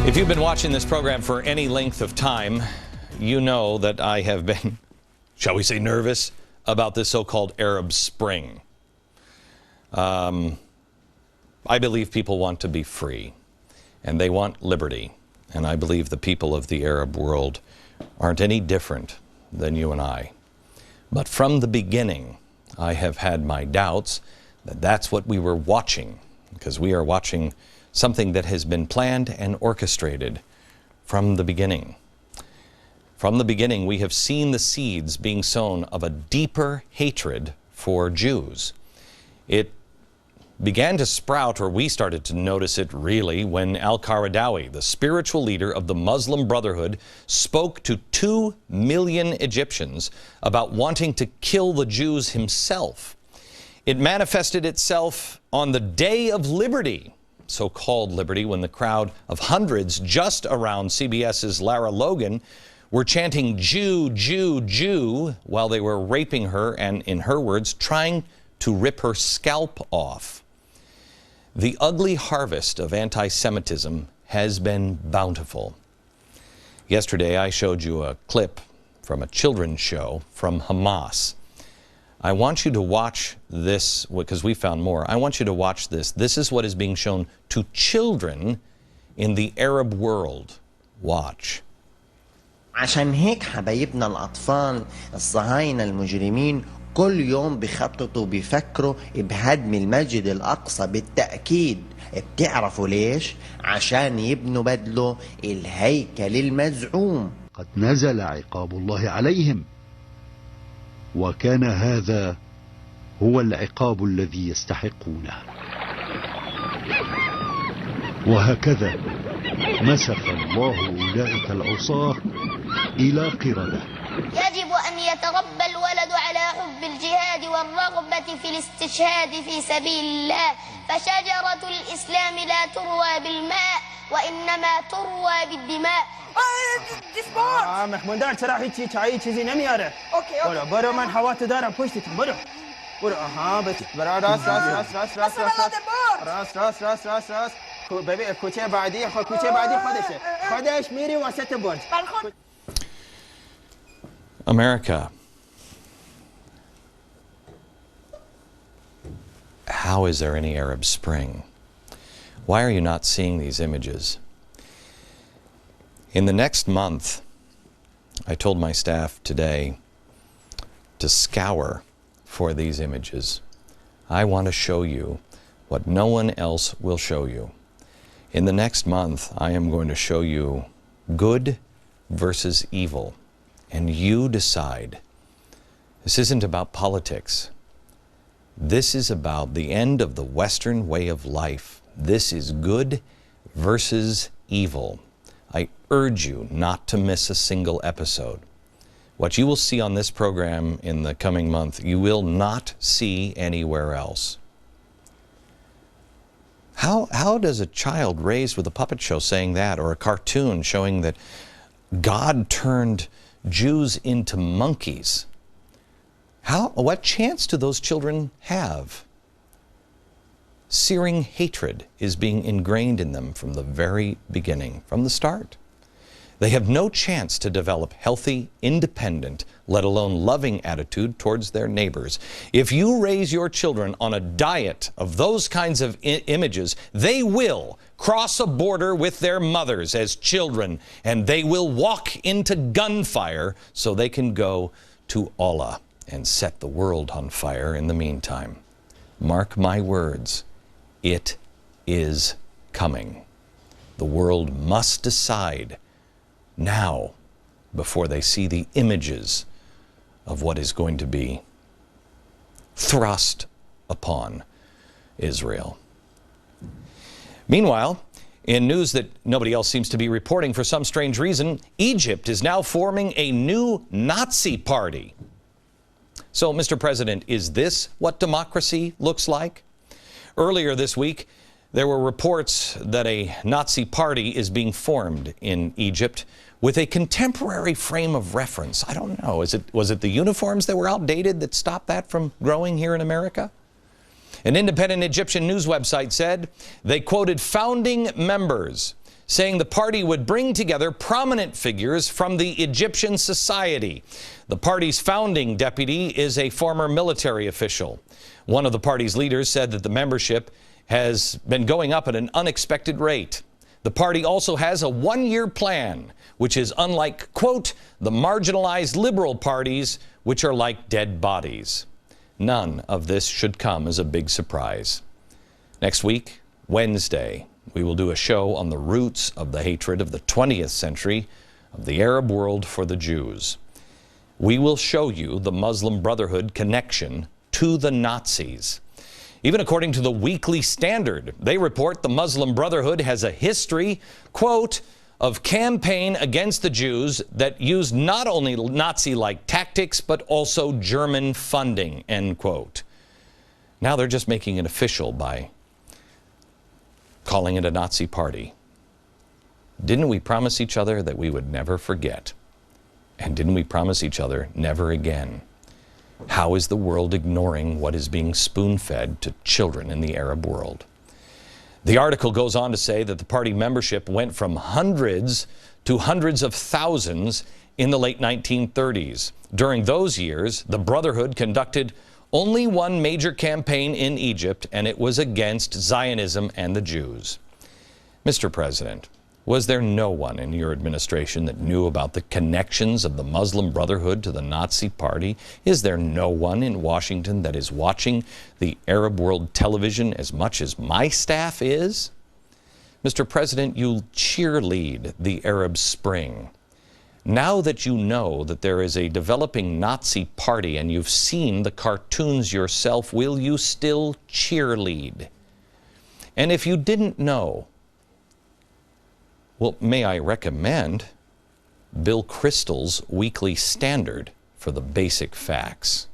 If you've been watching this program for any length of time, you know that I have been, shall we say, nervous about this so-called Arab Spring. I believe people want to be free, and they want liberty. And I believe the people of the Arab world aren't any different than you and I. But from the beginning, I have had my doubts that that's what we were watching, because we are watching something that has been planned and orchestrated from the beginning. From the beginning, we have seen the seeds being sown of a deeper hatred for Jews. It began to sprout, or we started to notice it really, when al-Qaradawi, the spiritual leader of the Muslim Brotherhood, spoke to 2 million Egyptians about wanting to kill the Jews himself. It manifested itself on the Day of Liberty, so-called liberty, when the crowd of hundreds just around CBS's Lara Logan were chanting "Jew, Jew, Jew" while they were raping her and, in her words, trying to rip her scalp off. The ugly harvest of anti-Semitism has been bountiful. Yesterday, I showed you a clip from a children's show from Hamas. I want you to watch this, because we found more. I want you to watch this. This is what is being shown to children in the Arab world. Watch. عشان هيك حبايبنا الأطفال الصهاينة المجرمين كل يوم بيخططوا بيفكروا بهدم المسجد الأقصى بالتأكيد. بتعرفوا ليش؟ عشان يبنوا بدله الهيكل المزعوم. قد نزل عقاب الله عليهم، وكان هذا هو العقاب الذي يستحقونه. وهكذا مسخ الله أولئك العصاة إلى قردة. يجب أن يتربى الولد على حب الجهاد والرغبة في الاستشهاد في سبيل الله، فشجرة الإسلام لا تروى بالماء وإنما تروى بالدماء. محمود چرا هیچ چیزی نمیاره. برو من هوا تو دارم پشتتون. برو بس برو راست ببین کوچه بعدی خودش میری وسط برج. America, how is there any Arab Spring? Why are you not seeing these images? In the next month, I told my staff today to scour for these images. I want to show you what no one else will show you. In the next month, I am going to show you good versus evil, and you decide. This isn't about politics. This is about the end of the Western way of life. This is good versus evil. I urge you not to miss a single episode. What you will see on this program in the coming month, you will not see anywhere else. How does a child raised with a puppet show saying that, or a cartoon showing that God turned Jews into monkeys, what chance do those children have? Searing hatred is being ingrained in them from the very beginning, from the start. They have no chance to develop healthy, independent, let alone loving attitude towards their neighbors. If you raise your children on a diet of those kinds of images, they will cross a border with their mothers as children, and they will walk into gunfire so they can go to Allah and set the world on fire in the meantime. Mark my words, it is coming. The world must decide now before they see the images of what is going to be thrust upon Israel. Meanwhile, in news that nobody else seems to be reporting for some strange reason, Egypt is now forming a new Nazi party. So, Mr. President, is this what democracy looks like? Earlier this week, there were reports that a Nazi party is being formed in Egypt with a contemporary frame of reference. I don't know, was it the uniforms that were outdated that stopped that from growing here in America? An independent Egyptian news website said they quoted founding members saying the party would bring together prominent figures from the Egyptian society. The party's founding deputy is a former military official. One of the party's leaders said that the membership has been going up at an unexpected rate. The party also has a one-year plan, which is unlike, quote, the marginalized liberal parties, which are like dead bodies. None of this should come as a big surprise. Next week, Wednesday, we will do a show on the roots of the hatred of the 20th century of the Arab world for the Jews. We will show you the Muslim Brotherhood connection to the Nazis. Even according to the Weekly Standard, they report the Muslim Brotherhood has a history, quote, of campaign against the Jews that used not only Nazi-like tactics, but also German funding, end quote. Now they're just making it official by calling it a Nazi party. Didn't we promise each other that we would never forget? And didn't we promise each other never again? How is the world ignoring what is being spoon-fed to children in the Arab world? The article goes on to say that the party membership went from hundreds to hundreds of thousands in the late 1930s. During those years, the Brotherhood conducted only one major campaign in Egypt, and it was against Zionism and the Jews. Mr. President, was there no one in your administration that knew about the connections of the Muslim Brotherhood to the Nazi Party? Is there no one in Washington that is watching the Arab world television as much as my staff is? Mr. President, you cheerlead the Arab Spring. Now that you know that there is a developing Nazi party and you've seen the cartoons yourself, will you still cheerlead? And if you didn't know, well, may I recommend Bill Kristol's Weekly Standard for the basic facts.